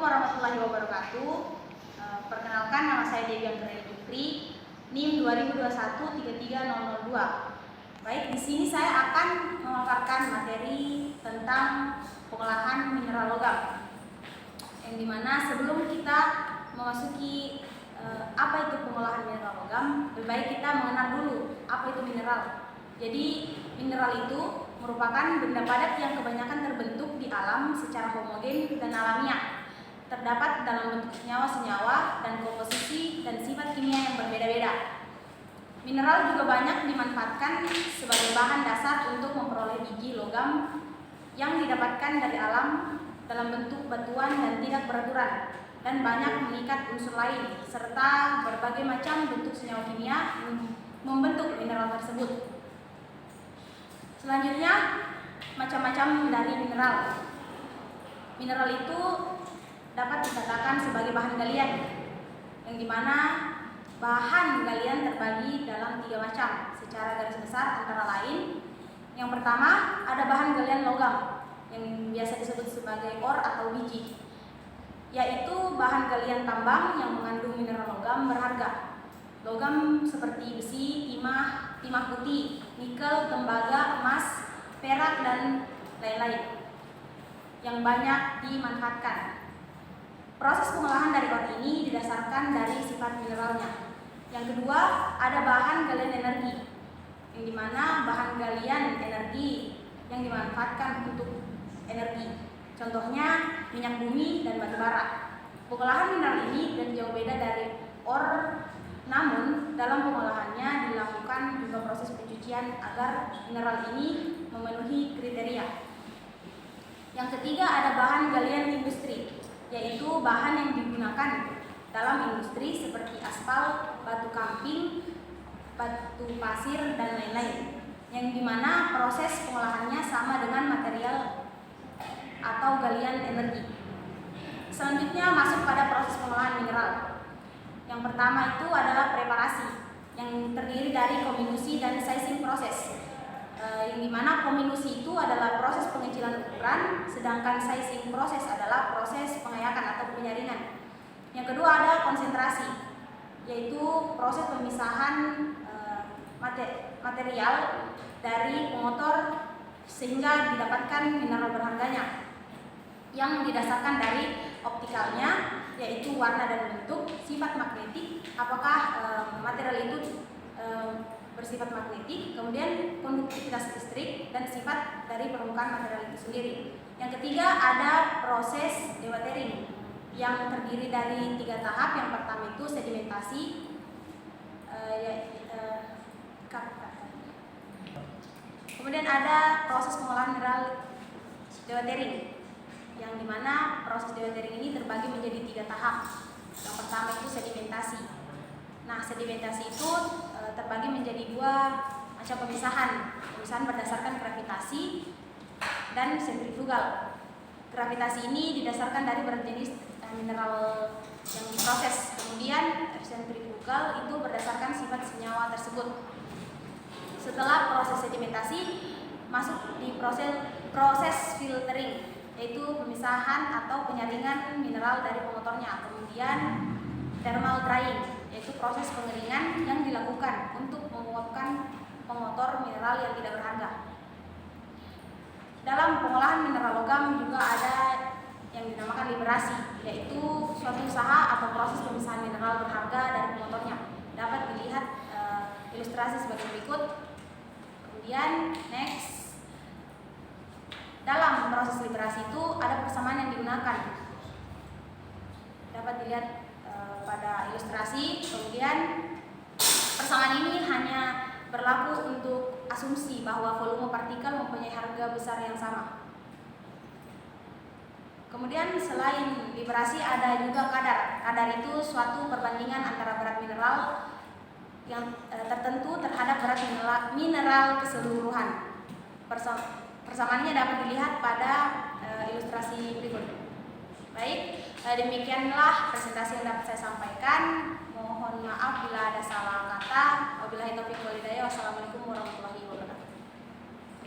warahmatullahi wabarakatuh. Perkenalkan, nama saya Dewi Anggreni Putri, NIM 2021-33002. Baik, di sini saya akan memaparkan materi tentang pengolahan mineral logam. Yang dimana sebelum kita memasuki apa itu pengolahan mineral logam, lebih baik kita mengenal dulu apa itu mineral. Jadi mineral itu merupakan benda padat yang kebanyakan terbentuk di alam secara homogen dan alamiah. Terdapat dalam bentuk senyawa-senyawa dan komposisi dan sifat kimia yang berbeda-beda. Mineral juga banyak dimanfaatkan sebagai bahan dasar untuk memperoleh biji logam yang didapatkan dari alam dalam bentuk batuan dan tidak beraturan, dan banyak mengikat unsur lain serta berbagai macam bentuk senyawa kimia membentuk mineral tersebut. Selanjutnya, macam-macam dari mineral. Mineral itu dapat dikatakan sebagai bahan galian, yang dimana bahan galian terbagi dalam 3 macam secara garis besar, antara lain yang pertama ada bahan galian logam yang biasa disebut sebagai ore atau biji, yaitu bahan galian tambang yang mengandung mineral logam berharga. Logam seperti besi, timah putih, nikel, tembaga, emas, perak, dan lain-lain yang banyak dimanfaatkan. Proses pengolahan dari ore ini didasarkan dari sifat mineralnya. Yang kedua, ada bahan galian energi, yang dimana bahan galian energi yang dimanfaatkan untuk energi. Contohnya minyak bumi dan batu bara. Pengolahan mineral ini dan jauh beda dari ore, namun dalam pengolahannya dilakukan juga proses pencucian agar mineral ini memenuhi kriteria. Yang ketiga, ada bahan galian industri, yaitu bahan yang digunakan dalam industri seperti aspal, batu kamping, batu pasir, dan lain-lain, yang dimana proses pengolahannya sama dengan material atau galian energi. Selanjutnya masuk pada proses pengolahan mineral. Yang pertama itu adalah preparasi, yang terdiri dari kominusi dan sizing proses. Yang dimana kominusi itu adalah proses pengecilan ukuran, sedangkan sizing proses adalah proses pengayakan atau penyaringan. Yang kedua ada konsentrasi, yaitu proses pemisahan material dari pengotor sehingga didapatkan mineral berharganya, yang didasarkan dari optikalnya, yaitu warna dan bentuk, sifat magnetik, apakah material itu bersifat magnetik, kemudian konduktivitas listrik, dan sifat dari permukaan material itu sendiri. Yang ketiga ada proses dewatering yang terdiri dari 3 tahap. Yang pertama itu sedimentasi, kemudian ada proses pengolahan mineral dewatering, yang dimana proses dewatering ini terbagi menjadi 3 tahap. Yang pertama itu sedimentasi. Nah, sedimentasi itu terbagi menjadi 2 macam pemisahan berdasarkan gravitasi dan sentrifugal. Gravitasi ini didasarkan dari berat jenis mineral yang diproses. Kemudian sentrifugal itu berdasarkan sifat senyawa tersebut. Setelah proses sedimentasi, masuk di proses filtering, yaitu pemisahan atau penyaringan mineral dari pengotornya. Kemudian thermal drying, yaitu proses pengeringan yang dilakukan untuk menguapkan pengotor mineral yang tidak berharga. Dalam pengolahan mineral logam juga ada yang dinamakan liberasi, yaitu suatu usaha atau proses pemisahan mineral berharga dari pengotornya. Dapat dilihat ilustrasi sebagai berikut. Kemudian next, dalam proses liberasi itu ada persamaan yang digunakan, dapat dilihat pada ilustrasi. Kemudian persamaan ini hanya berlaku untuk asumsi bahwa volume partikel mempunyai harga besar yang sama. Kemudian selain liberasi ada juga kadar. Kadar itu suatu perbandingan antara berat mineral yang tertentu terhadap berat mineral keseluruhan. Persamaannya dapat dilihat pada ilustrasi berikut. Baik, demikianlah presentasi yang dapat saya sampaikan. Mohon maaf bila ada salah kata. Wabillahi taufiq wal hidayah. Wassalamualaikum warahmatullahi wabarakatuh.